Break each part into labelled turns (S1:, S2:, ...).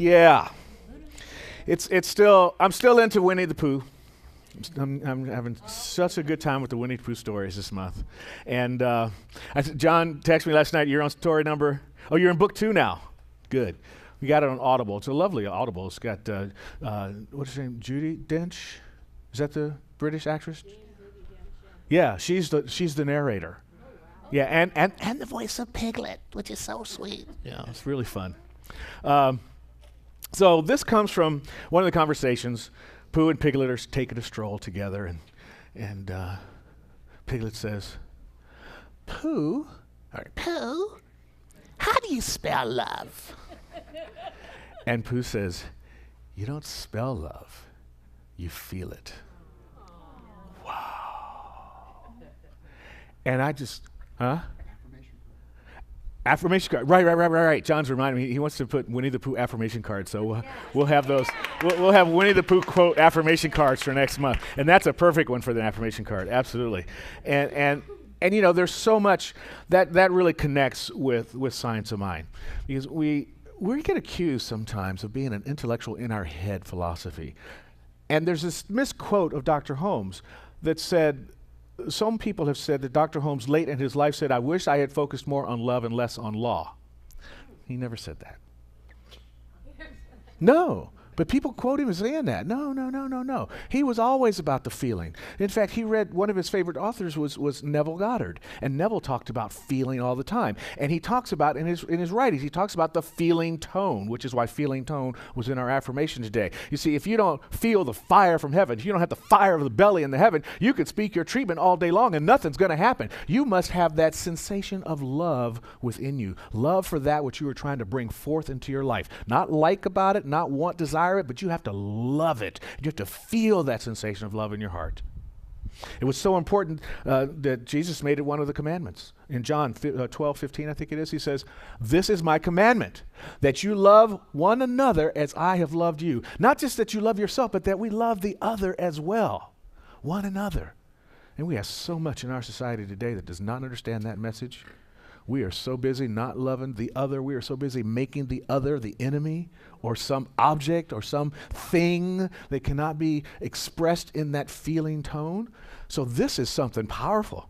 S1: Yeah. It's still, I'm still into Winnie the Pooh. I'm having such a good time with the Winnie the Pooh stories this month. And John texted me last night, you're on story number, oh, you're in book 2 now. Good. We got it on Audible. It's a lovely Audible. It's got, what's her name, Judi Dench? Is that the British actress? Yeah, she's the narrator. Yeah, and the voice of Piglet, which is so sweet. Yeah, it's really fun. So this comes from one of the conversations. Pooh and Piglet are taking a stroll together, and Piglet says, Pooh, how do you spell love? And Pooh says, you don't spell love, you feel it. Wow. And I just, Affirmation card. Right. John's reminding me he wants to put Winnie the Pooh affirmation cards. So we'll have those. We'll have Winnie the Pooh quote affirmation cards for next month, and that's a perfect one for the affirmation card. Absolutely. And you know, there's so much that really connects with science of mind, because we get accused sometimes of being an intellectual in our head philosophy, and there's this misquote of Dr. Holmes that said. Some people have said that Dr. Holmes late in his life said, I wish I had focused more on love and less on law. He never said that. No. But people quote him as saying that. No. He was always about the feeling. In fact, he read, one of his favorite authors was Neville Goddard. And Neville talked about feeling all the time. And he talks about, in his writings, he talks about the feeling tone, which is why feeling tone was in our affirmation today. You see, if you don't feel the fire from heaven, if you don't have the fire of the belly in the heaven, you could speak your treatment all day long and nothing's going to happen. You must have that sensation of love within you. Love for that which you are trying to bring forth into your life. Not like about it, not want, desire it, but you have to love it. You have to feel that sensation of love in your heart. It was so important that Jesus made it one of the commandments. In John 12:15, I think it is, he says, this is my commandment, that you love one another as I have loved you. Not just that you love yourself, but that we love the other as well. One another. And we have so much in our society today that does not understand that message. We are so busy not loving the other. We are so busy making the other the enemy, or some object or some thing that cannot be expressed in that feeling tone. So this is something powerful,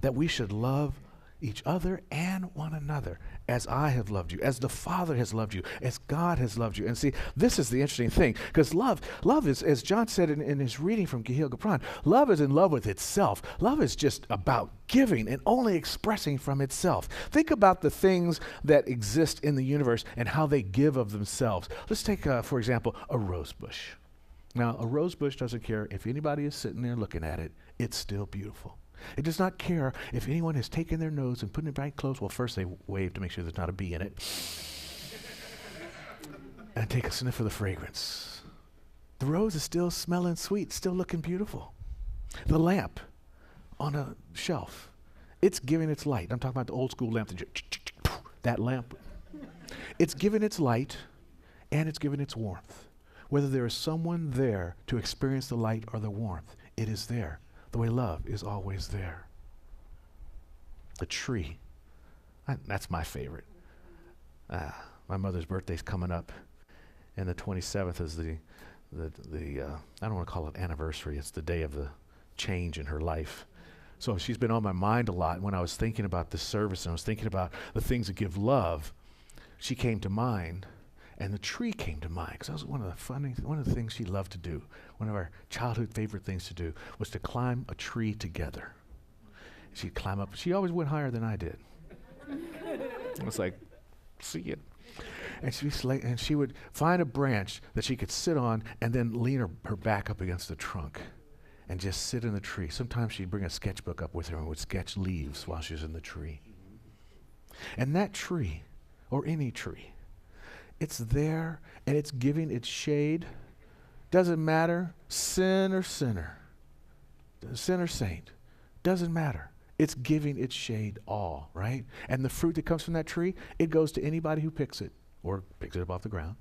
S1: that we should love each other and one another as I have loved you, as the Father has loved you, as God has loved you. And see, this is the interesting thing, because love is, as John said in his reading from Gehil Gapran, love is in love with itself. Love is just about giving and only expressing from itself. Think about the things that exist in the universe and how they give of themselves. Let's take, for example, a rose bush. Now, a rose bush doesn't care if anybody is sitting there looking at it. It's still beautiful. It does not care if anyone has taken their nose and put it right close. Well, first they wave to make sure there's not a bee in it. And take a sniff of the fragrance. The rose is still smelling sweet, still looking beautiful. The lamp on a shelf, it's giving its light. I'm talking about the old school lamp, that lamp. It's giving its light and it's giving its warmth. Whether there is someone there to experience the light or the warmth, it is there. The way love is always there. A tree. That's my favorite. My mother's birthday's coming up, and the 27th is the I don't want to call it anniversary. It's the day of the change in her life. So she's been on my mind a lot. When I was thinking about this service and I was thinking about the things that give love, she came to mind. And the tree came to mind, because that was one of the things she loved to do. One of our childhood favorite things to do was to climb a tree together. She'd climb up. She always went higher than I did. I was like, see it. And she would find a branch that she could sit on and then lean her back up against the trunk and just sit in the tree. Sometimes she'd bring a sketchbook up with her and would sketch leaves while she was in the tree. And that tree, or any tree, it's there, and it's giving its shade. Doesn't matter, sin or sinner, sin or saint, doesn't matter. It's giving its shade all, right? And the fruit that comes from that tree, it goes to anybody who picks it, or picks it up off the ground,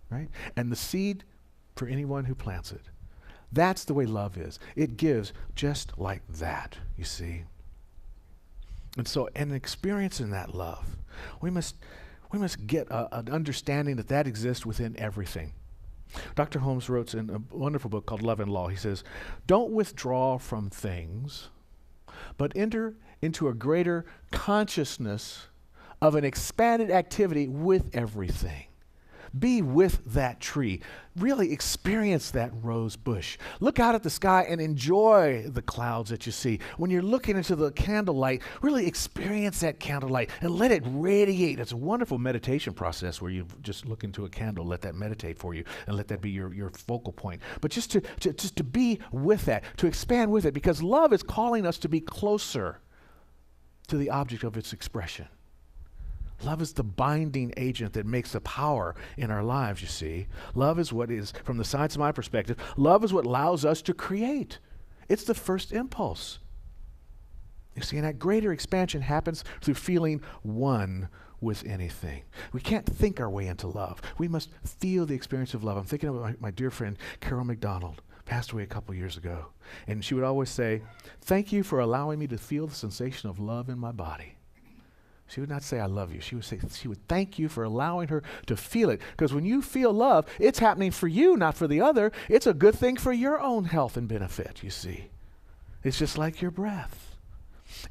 S1: right? And the seed for anyone who plants it. That's the way love is. It gives just like that, you see. And so, in experiencing that love, we must We must get an understanding that that exists within everything. Dr. Holmes wrote in a wonderful book called Love and Law, he says, don't withdraw from things, but enter into a greater consciousness of an expanded activity with everything. Be with that tree. Really experience that rose bush. Look out at the sky and enjoy the clouds that you see. When you're looking into the candlelight, really experience that candlelight and let it radiate. It's a wonderful meditation process where you just look into a candle, let that meditate for you, and let that be your focal point. But just to be with that, to expand with it, because love is calling us to be closer to the object of its expression. Love is the binding agent that makes the power in our lives, you see. Love is what is, from the science of my perspective, love is what allows us to create. It's the first impulse. You see, and that greater expansion happens through feeling one with anything. We can't think our way into love. We must feel the experience of love. I'm thinking of my dear friend, Carol McDonald, passed away a couple years ago. And she would always say, thank you for allowing me to feel the sensation of love in my body. She would not say, I love you. She would thank you for allowing her to feel it. Because when you feel love, it's happening for you, not for the other. It's a good thing for your own health and benefit, you see. It's just like your breath.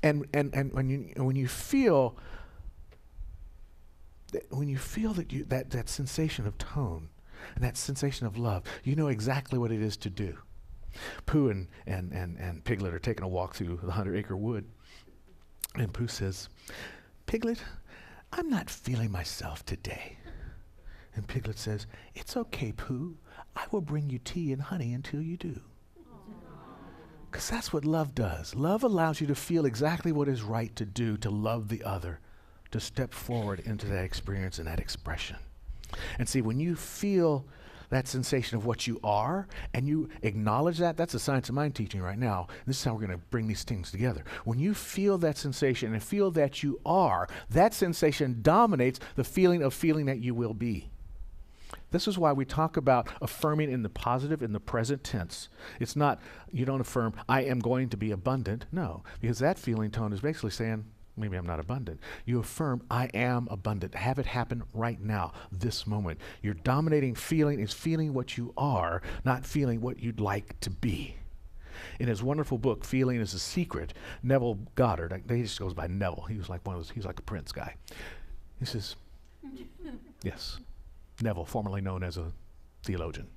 S1: And when you feel that sensation of tone and that sensation of love, you know exactly what it is to do. Pooh and Piglet are taking a walk through the 100-acre wood. And Pooh says, Piglet, I'm not feeling myself today. And Piglet says, it's okay, Pooh. I will bring you tea and honey until you do. Because that's what love does. Love allows you to feel exactly what is right to do, to love the other, to step forward into that experience and that expression. And see, when you feel that sensation of what you are, and you acknowledge that, that's the science of mind teaching right now. This is how we're going to bring these things together. When you feel that sensation and feel that you are, that sensation dominates the feeling of feeling that you will be. This is why we talk about affirming in the positive, in the present tense. It's not, you don't affirm, I am going to be abundant. No, because that feeling tone is basically saying, maybe I'm not abundant. You affirm, I am abundant. Have it happen right now, this moment. Your dominating feeling is feeling what you are, not feeling what you'd like to be. In his wonderful book, Feeling is a Secret, Neville Goddard, he just goes by Neville. He was like he's like a Prince guy. He says, yes, Neville, formerly known as a theologian.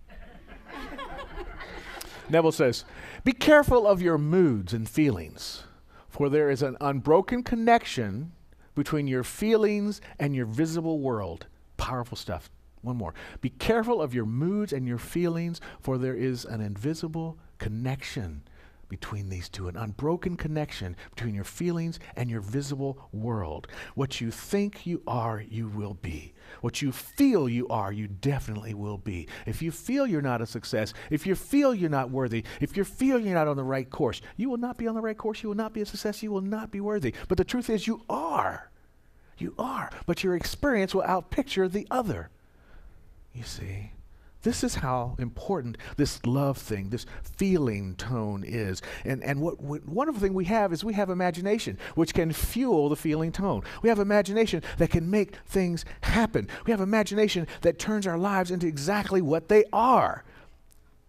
S1: Neville says, be careful of your moods and feelings. For there is an unbroken connection between your feelings and your visible world. Powerful stuff. One more. Be careful of your moods and your feelings, for there is an invisible connection between these two, an unbroken connection between your feelings and your visible world. What you think you are, you will be. What you feel you are, you definitely will be. If you feel you're not a success, if you feel you're not worthy, if you feel you're not on the right course, you will not be on the right course, you will not be a success, you will not be worthy. But the truth is you are. You are. But your experience will outpicture the other. You see? This is how important this love thing, this feeling tone is. And what wonderful thing we have is we have imagination, which can fuel the feeling tone. We have imagination that can make things happen. We have imagination that turns our lives into exactly what they are.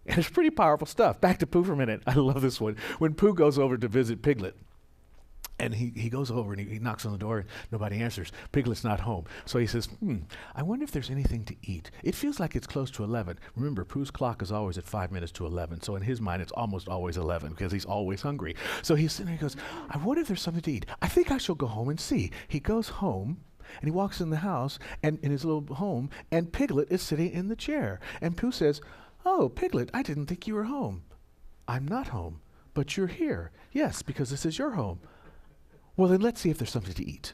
S1: And it's pretty powerful stuff. Back to Pooh for a minute. I love this one. When Pooh goes over to visit Piglet, and he goes over and he knocks on the door and nobody answers. Piglet's not home. So he says, I wonder if there's anything to eat. It feels like it's close to 11. Remember, Pooh's clock is always at 5 minutes to 11. So in his mind, it's almost always 11 because he's always hungry. So he's sitting there and he goes, I wonder if there's something to eat. I think I shall go home and see. He goes home and he walks in the house and in his little home, and Piglet is sitting in the chair. And Pooh says, oh, Piglet, I didn't think you were home. I'm not home, but you're here. Yes, because this is your home. Well, then let's see if there's something to eat.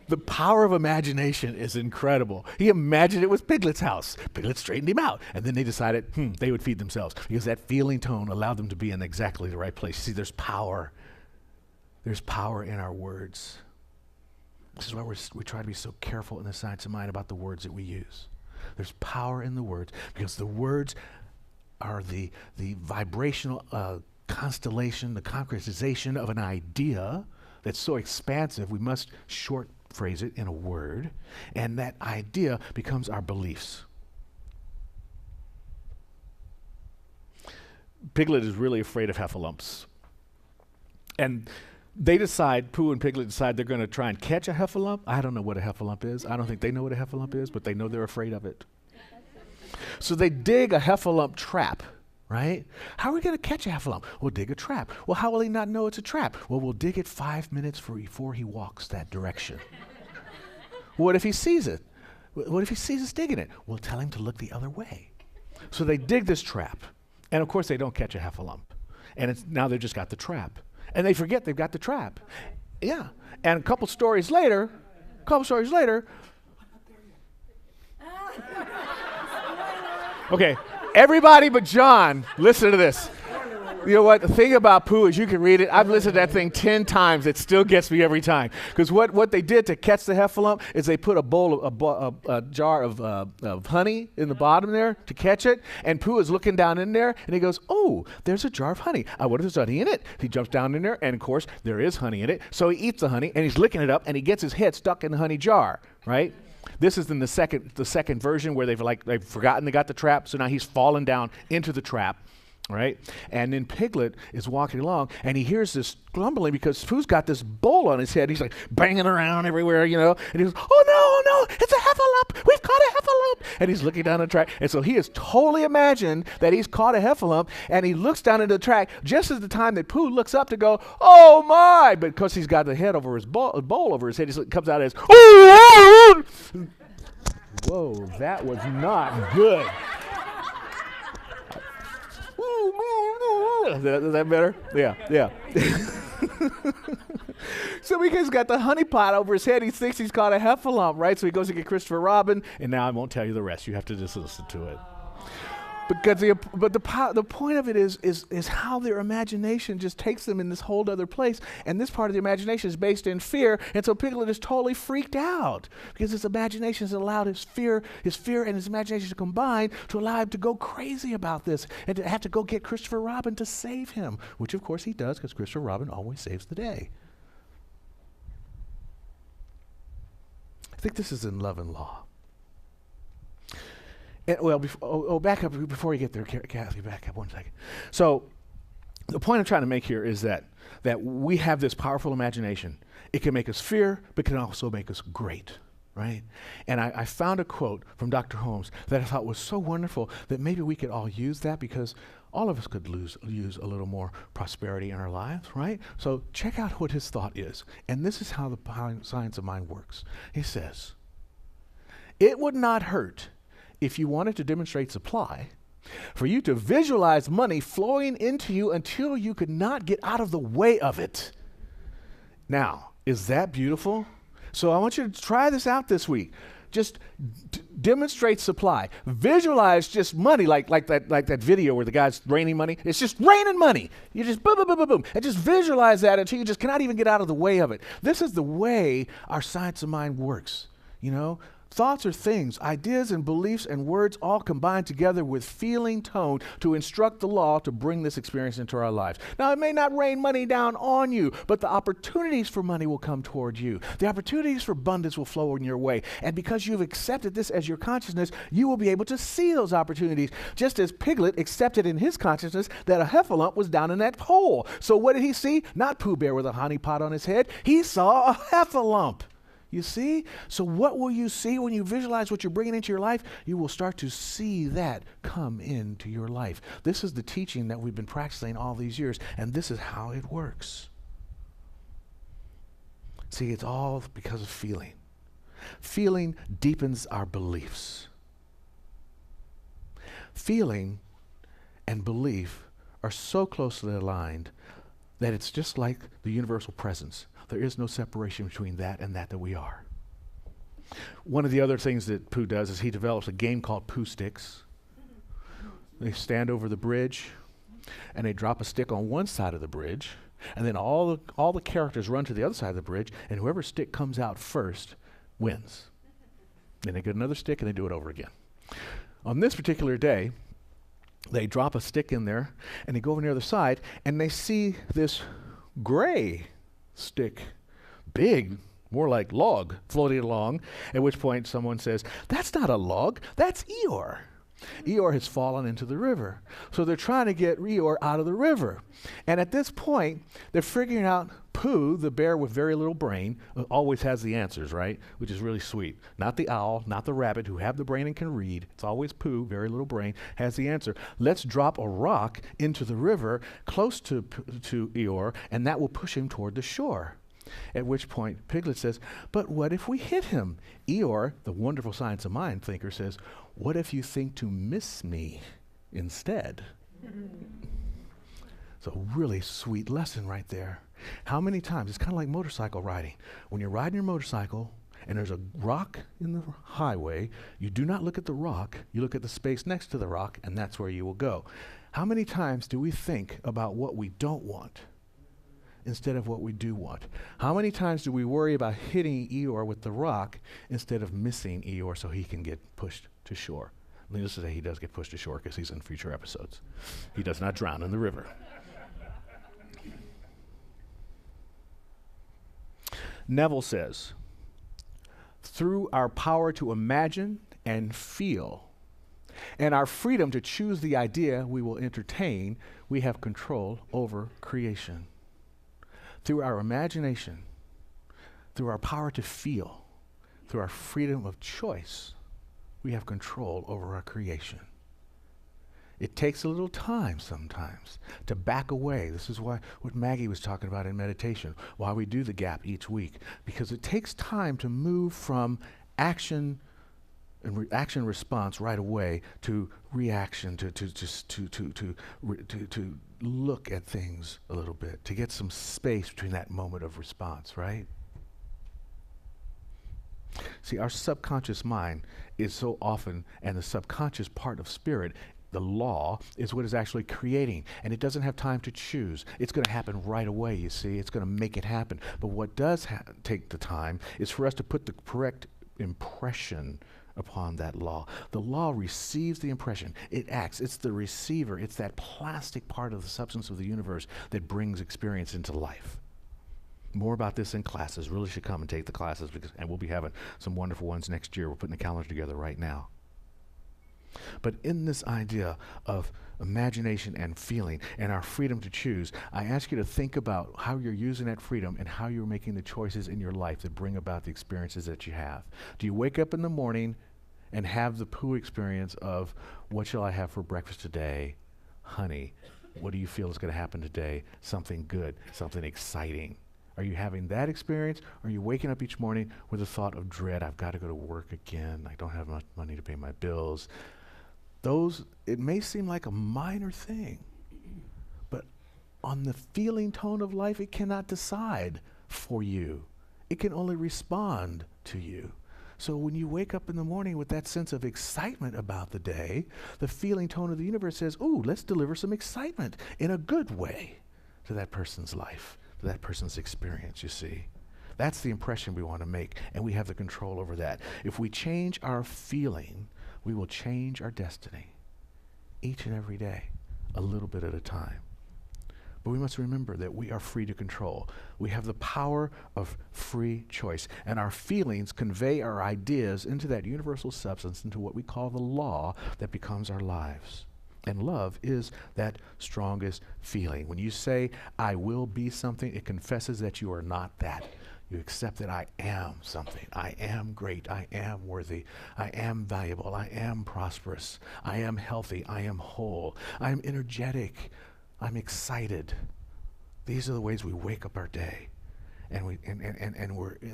S1: The power of imagination is incredible. He imagined it was Piglet's house. Piglet straightened him out. And then they decided they would feed themselves because that feeling tone allowed them to be in exactly the right place. You see, there's power. There's power in our words. This is why we try to be so careful in the science of mind about the words that we use. There's power in the words because the words are the vibrational constellation, the concretization of an idea that's so expansive, we must short phrase it in a word, and that idea becomes our beliefs. Piglet is really afraid of heffalumps. And they decide, Pooh and Piglet decide they're going to try and catch a heffalump. I don't know what a heffalump is. I don't think they know what a heffalump is, but they know they're afraid of it. So they dig a heffalump trap, right? How are we going to catch a heffalump? We'll dig a trap. Well, how will he not know it's a trap? Well, we'll dig it 5 minutes before he walks that direction. What if he sees it? What if he sees us digging it? We'll tell him to look the other way. So they dig this trap. And of course, they don't catch a heffalump. And now they've just got the trap. And they forget they've got the trap. Yeah. And a couple stories later, okay, everybody but John, listen to this. You know what? The thing about Pooh is you can read it. I've listened to that thing 10 times. It still gets me every time. Because what they did to catch the heffalump is they put a jar of honey in the bottom there to catch it. And Pooh is looking down in there, and he goes, oh, there's a jar of honey. I wonder if there's honey in it. He jumps down in there, and of course, there is honey in it. So he eats the honey, and he's licking it up, and he gets his head stuck in the honey jar, right? This is in the second version where they've forgotten they got the trap, so now he's fallen down into the trap. Right? And then Piglet is walking along, and he hears this grumbling because Pooh's got this bowl on his head. He's like banging around everywhere, you know. And he goes, oh, no, it's a heffalump. We've caught a heffalump. And he's looking down the track. And so he has totally imagined that he's caught a heffalump, and he looks down into the track just as the time that Pooh looks up to go, oh, my. But because he's got the head over his bowl over his head, he comes out as, oh, whoa, that was not good. Is that better? Yeah. So because he's got the honey pot over his head, he thinks he's caught a heffalump, right? So he goes to get Christopher Robin, and now I won't tell you the rest. You have to just listen to it. Because the point of it is how their imagination just takes them in this whole other place, and this part of the imagination is based in fear, and so Piglet is totally freaked out because his imagination has allowed his fear and his imagination to combine to allow him to go crazy about this and to have to go get Christopher Robin to save him, which of course he does because Christopher Robin always saves the day. I think this is in Love and Law. Back up before you get there, Kathy. Back up 1 second. So, the point I'm trying to make here is that we have this powerful imagination. It can make us fear, but can also make us great, right? And I found a quote from Dr. Holmes that I thought was so wonderful that maybe we could all use that because all of us could use a little more prosperity in our lives, right? So check out what his thought is. And this is how the science of mind works. He says, it would not hurt if you wanted to demonstrate supply, for you to visualize money flowing into you until you could not get out of the way of it. Now, is that beautiful? So I want you to try this out this week. Just demonstrate supply. Visualize just money, like that video where the guy's raining money. It's just raining money. You just boom, boom, boom, boom, boom. And just visualize that until you just cannot even get out of the way of it. This is the way our science of mind works, you know? Thoughts are things, ideas and beliefs and words all combined together with feeling tone to instruct the law to bring this experience into our lives. Now, it may not rain money down on you, but the opportunities for money will come toward you. The opportunities for abundance will flow in your way. And because you've accepted this as your consciousness, you will be able to see those opportunities, just as Piglet accepted in his consciousness that a heffalump was down in that hole. So what did he see? Not Pooh Bear with a honey pot on his head. He saw a heffalump. You see? So what will you see when you visualize what you're bringing into your life? You will start to see that come into your life. This is the teaching that we've been practicing all these years, and this is how it works. See, it's all because of feeling. Feeling deepens our beliefs. Feeling and belief are so closely aligned that it's just like the universal presence. There is no separation between that and that we are. One of the other things that Pooh does is he develops a game called Pooh Sticks. They stand over the bridge, and they drop a stick on one side of the bridge, and then all the characters run to the other side of the bridge, and whoever stick comes out first wins. Then they get another stick, and they do it over again. On this particular day, they drop a stick in there, and they go over on the other side, and they see this gray stick, big, more like log, floating along, at which point someone says, "That's not a log, that's Eeyore." Eeyore has fallen into the river. So they're trying to get Eeyore out of the river. And at this point, they're figuring out Pooh, the bear with very little brain, always has the answers, right? Which is really sweet. Not the owl, not the rabbit who have the brain and can read. It's always Pooh, very little brain, has the answer. Let's drop a rock into the river close to Eeyore, and that will push him toward the shore. At which point, Piglet says, "But what if we hit him?" Eeyore, the wonderful science of mind thinker, says, "What if you think to miss me instead?" It's a really sweet lesson right there. How many times, it's kind of like motorcycle riding. When you're riding your motorcycle and there's a rock in the highway, you do not look at the rock, you look at the space next to the rock, and that's where you will go. How many times do we think about what we don't want instead of what we do want? How many times do we worry about hitting Eeyore with the rock instead of missing Eeyore so he can get pushed to shore? Needless to say, he does get pushed to shore because he's in future episodes. He does not drown in the river. Neville says, through our power to imagine and feel, and our freedom to choose the idea we will entertain, we have control over creation. Through our imagination, through our power to feel, through our freedom of choice, we have control over our creation. It takes a little time sometimes to back away. This is what Maggie was talking about in meditation, why we do the gap each week, because it takes time to move from action and action response right away to reaction, to look at things a little bit, to get some space between that moment of response, right? See, our subconscious mind is so often, and the subconscious part of spirit, the law, is what is actually creating, and it doesn't have time to choose. It's going to happen right away, you see. It's going to make it happen. But what does take the time is for us to put the correct impression upon that law. The law receives the impression. It acts. It's the receiver. It's that plastic part of the substance of the universe that brings experience into life. More about this in classes. Really should come and take the classes, and we'll be having some wonderful ones next year. We're putting the calendar together right now. But in this idea of imagination and feeling and our freedom to choose, I ask you to think about how you're using that freedom and how you're making the choices in your life that bring about the experiences that you have. Do you wake up in the morning and have the Pooh experience of, what shall I have for breakfast today? Honey, what do you feel is going to happen today? Something good, something exciting. Are you having that experience? Or are you waking up each morning with a thought of dread? I've got to go to work again. I don't have much money to pay my bills. Those, it may seem like a minor thing, but on the feeling tone of life, it cannot decide for you. It can only respond to you. So when you wake up in the morning with that sense of excitement about the day, the feeling tone of the universe says, ooh, let's deliver some excitement in a good way to that person's life, to that person's experience, you see. That's the impression we want to make, and we have the control over that. If we change our feeling, we will change our destiny each and every day, a little bit at a time. But we must remember that we are free to control. We have the power of free choice, and our feelings convey our ideas into that universal substance, into what we call the law that becomes our lives. And love is that strongest feeling. When you say, I will be something, it confesses that you are not that. You accept that I am something. I am great. I am worthy. I am valuable. I am prosperous. I am healthy. I am whole. I am energetic. I'm excited. These are the ways we wake up our day. And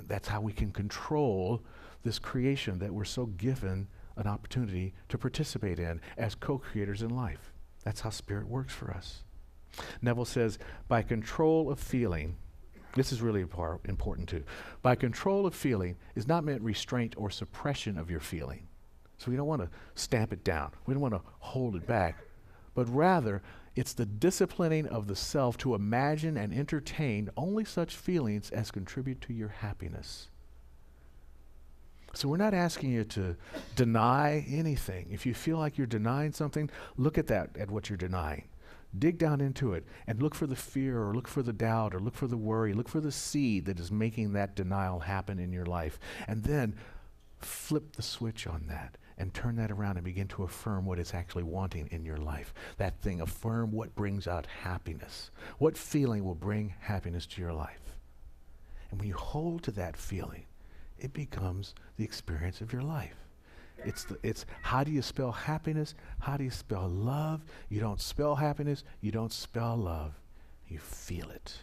S1: that's how we can control this creation that we're so given an opportunity to participate in as co-creators in life. That's how spirit works for us. Neville says, by control of feeling, this is really important too. By control of feeling is not meant restraint or suppression of your feeling. So we don't want to stamp it down. We don't want to hold it back. But rather, it's the disciplining of the self to imagine and entertain only such feelings as contribute to your happiness. So we're not asking you to deny anything. If you feel like you're denying something, look at that, at what you're denying. Dig down into it and look for the fear or look for the doubt or look for the worry. Look for the seed that is making that denial happen in your life. And then flip the switch on that and turn that around and begin to affirm what it's actually wanting in your life. That thing, affirm what brings out happiness. What feeling will bring happiness to your life? And when you hold to that feeling, it becomes the experience of your life. It's how do you spell happiness? How do you spell love? You don't spell happiness. You don't spell love. You feel it.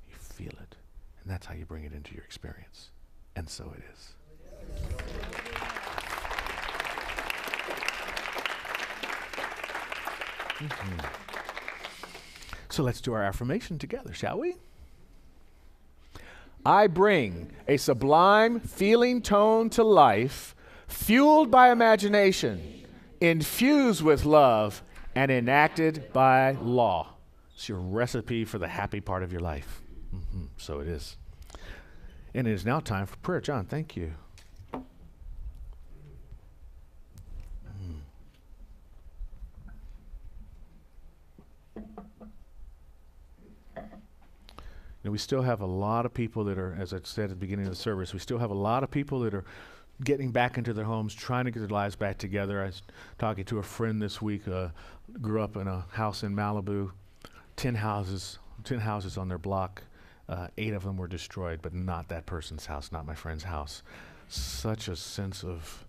S1: You feel it. And that's how you bring it into your experience. And so it is. Mm-hmm. So let's do our affirmation together, shall we? I bring a sublime feeling tone to life, fueled by imagination, infused with love, and enacted by law. It's your recipe for the happy part of your life. Mm-hmm. So it is. And it is now time for prayer. John, thank you. We still have a lot of people that are, as I said at the beginning of the service, we still have a lot of people that are getting back into their homes, trying to get their lives back together. I was talking to a friend this week, grew up in a house in Malibu, 10 houses on their block. 8 of them were destroyed, but not that person's house, not my friend's house. Such a sense of,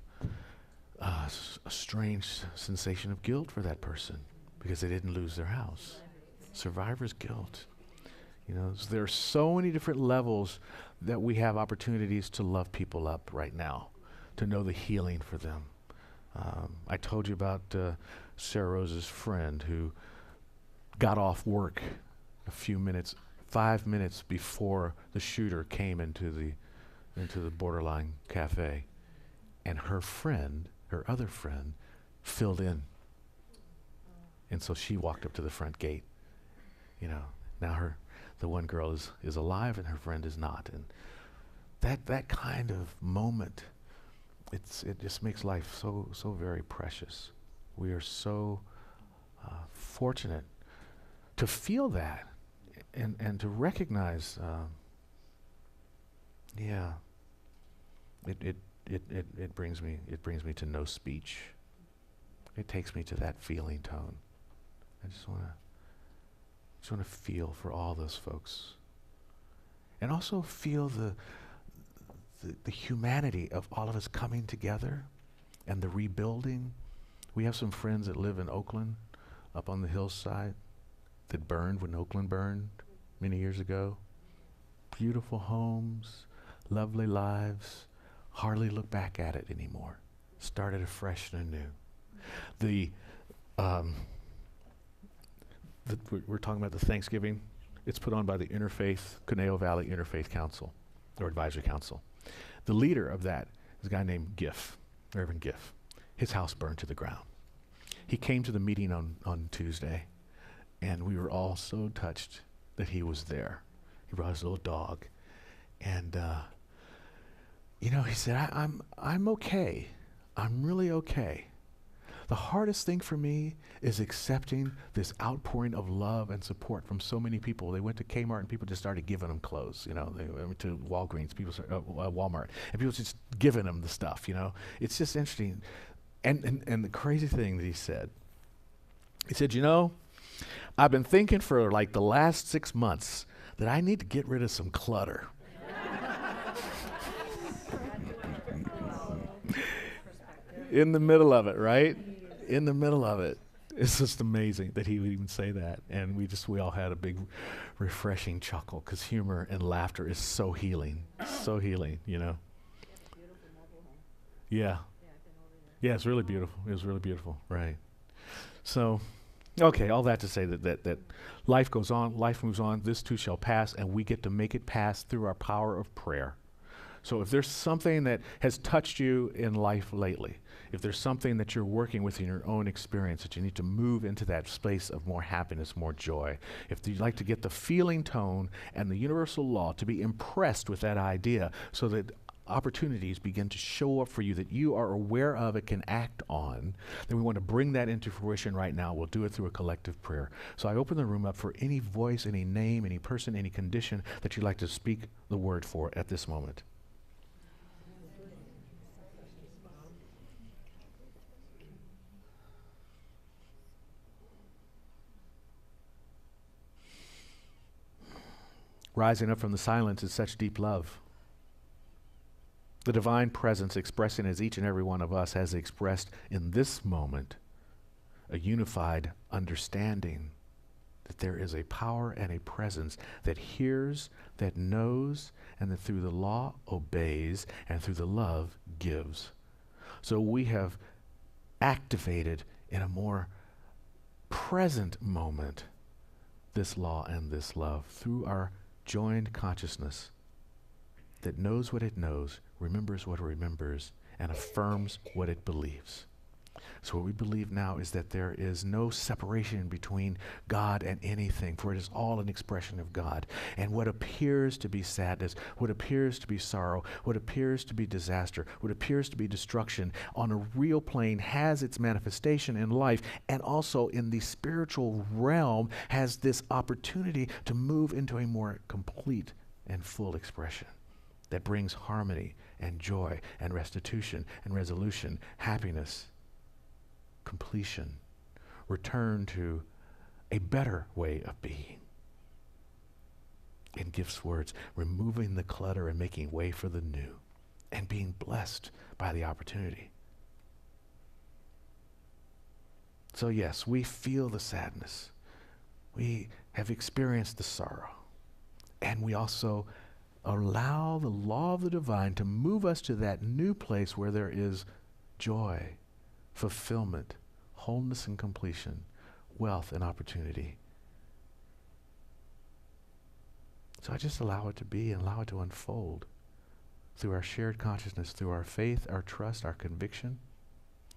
S1: a strange sensation of guilt for that person because they didn't lose their house. Survivor's guilt. There are so many different levels that we have opportunities to love people up right now, to know the healing for them. I told you about Sarah Rose's friend who got off work 5 minutes before the shooter came into the borderline cafe, and her other friend, filled in, and so she walked up to the front gate. Now the one girl is alive and her friend is not, and that kind of moment, it just makes life so very precious. We are so fortunate to feel that and to recognize. It brings me to no speech. It takes me to that feeling tone. I just want to feel for all those folks, and also feel the humanity of all of us coming together and the rebuilding. We have some friends that live in Oakland, up on the hillside, that burned when Oakland burned many years ago. Beautiful homes, lovely lives, hardly look back at it anymore. Started afresh and anew. We're talking about the Thanksgiving. It's put on by the Conejo Valley Interfaith Council, or Advisory Council. The leader of that is a guy named Giff, Reverend Giff. His house burned to the ground. He came to the meeting on Tuesday, and we were all so touched that he was there. He brought his little dog, and he said, I'm okay. I'm really okay. The hardest thing for me is accepting this outpouring of love and support from so many people. They went to Kmart and people just started giving them clothes. They went to Walgreens, Walmart, and people just giving them the stuff. It's just interesting. And the crazy thing that he said, I've been thinking for like the last 6 months that I need to get rid of some clutter. In the middle of it, right? In the middle of it. It's just amazing that he would even say that. And we all had a big refreshing chuckle, because humor and laughter is so healing. So healing, Yeah. Yeah, it's really beautiful. It was really beautiful, right. So, okay, all that to say that life goes on, life moves on, this too shall pass, and we get to make it pass through our power of prayer. So if there's something that has touched you in life lately, if there's something that you're working with in your own experience that you need to move into that space of more happiness, more joy, if you'd like to get the feeling tone and the universal law to be impressed with that idea so that opportunities begin to show up for you that you are aware of and can act on, then we want to bring that into fruition right now. We'll do it through a collective prayer. So I open the room up for any voice, any name, any person, any condition that you'd like to speak the word for at this moment. Rising up from the silence is such deep love. The divine presence expressing as each and every one of us has expressed in this moment a unified understanding that there is a power and a presence that hears, that knows, and that through the law obeys, and through the love gives. So we have activated in a more present moment this law and this love through our joined consciousness that knows what it knows, remembers what it remembers, and affirms what it believes. So what we believe now is that there is no separation between God and anything, for it is all an expression of God. And what appears to be sadness, what appears to be sorrow, what appears to be disaster, what appears to be destruction, on a real plane has its manifestation in life, and also in the spiritual realm has this opportunity to move into a more complete and full expression that brings harmony and joy and restitution and resolution, happiness, completion, return to a better way of being. In Gift's words, removing the clutter and making way for the new, and being blessed by the opportunity. So yes, we feel the sadness. We have experienced the sorrow. And we also allow the law of the divine to move us to that new place where there is joy, fulfillment, wholeness and completion, wealth and opportunity. So I just allow it to be and allow it to unfold through our shared consciousness, through our faith, our trust, our conviction,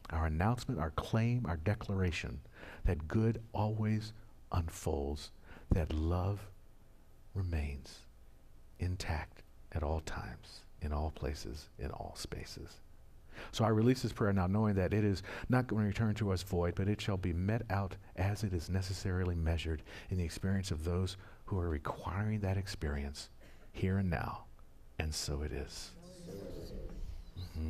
S1: our announcement, our claim, our declaration that good always unfolds, that love remains intact at all times, in all places, in all spaces. So I release this prayer now knowing that it is not going to return to us void, but it shall be met out as it is necessarily measured in the experience of those who are requiring that experience here and now. And so it is. Mm-hmm.